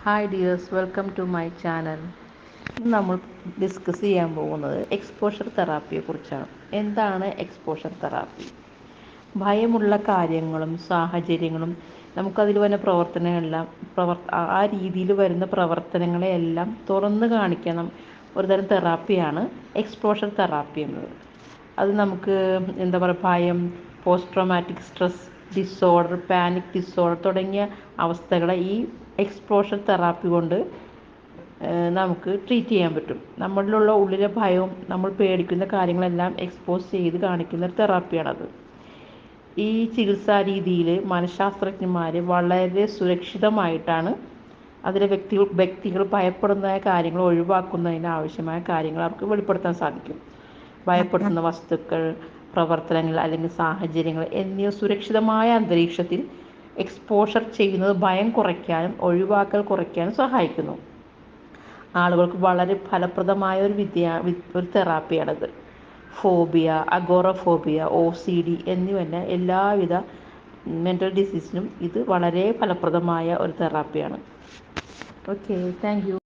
Hi dears, welcome to my channel. ഇന്ന് നമ്മൾ discuss ചെയ്യാൻ പോകുന്നത് എക്സ്പോഷർ തെറാപ്പിയെക്കുറിച്ചാണ്. എന്താണ് എക്സ്പോഷർ തെറാപ്പി? ഭയമുള്ള കാര്യങ്ങളും സാഹചര്യങ്ങളും നമുക്കതിൽ വരുന്ന പ്രവർത്തനങ്ങളെല്ലാം ആ രീതിയിൽ വരുന്ന പ്രവർത്തനങ്ങളെയെല്ലാം തുറന്ന് കാണിക്കണം ഒരുതരം തെറാപ്പിയാണ് എക്സ്പോഷർ തെറാപ്പി എന്നത്. അത് നമുക്ക് എന്താ പറയുക, ഭയം, post traumatic stress disorder, panic disorder തുടങ്ങിയ അവസ്ഥകളെ ഈ എക്സ്പോഷർ തെറാപ്പി കൊണ്ട് നമുക്ക് ട്രീറ്റ് ചെയ്യാൻ പറ്റും. നമ്മളിലുള്ള ഉള്ളിലെ ഭയവും നമ്മൾ പേടിക്കുന്ന കാര്യങ്ങളെല്ലാം എക്സ്പോസ് ചെയ്ത് കാണിക്കുന്ന ഒരു തെറാപ്പിയാണത്. ഈ ചികിത്സാ രീതിയിൽ മനഃശാസ്ത്രജ്ഞന്മാർ വളരെ സുരക്ഷിതമായിട്ടാണ് അതിലെ വ്യക്തികൾ ഭയപ്പെടുന്ന കാര്യങ്ങൾ ഒഴിവാക്കുന്നതിന് ആവശ്യമായ കാര്യങ്ങൾ അവർക്ക് വെളിപ്പെടുത്താൻ സാധിക്കും. ഭയപ്പെടുത്തുന്ന വസ്തുക്കൾ, പ്രവർത്തനങ്ങൾ അല്ലെങ്കിൽ സാഹചര്യങ്ങൾ എന്നിവ സുരക്ഷിതമായ അന്തരീക്ഷത്തിൽ എക്സ്പോഷർ ചെയ്യുന്നത് ഭയം കുറയ്ക്കാനും ഒഴിവാക്കൽ കുറയ്ക്കാനും സഹായിക്കുന്നു. ആളുകൾക്ക് വളരെ ഫലപ്രദമായ ഒരു തെറാപ്പിയാണിത്. ഫോബിയ, അഗോറഫോബിയ, OCD എന്നിവ എല്ലാവിധ മെൻ്റൽ ഡിസീസിനും ഇത് വളരെ ഫലപ്രദമായ ഒരു തെറാപ്പിയാണ്. Okay, thank you.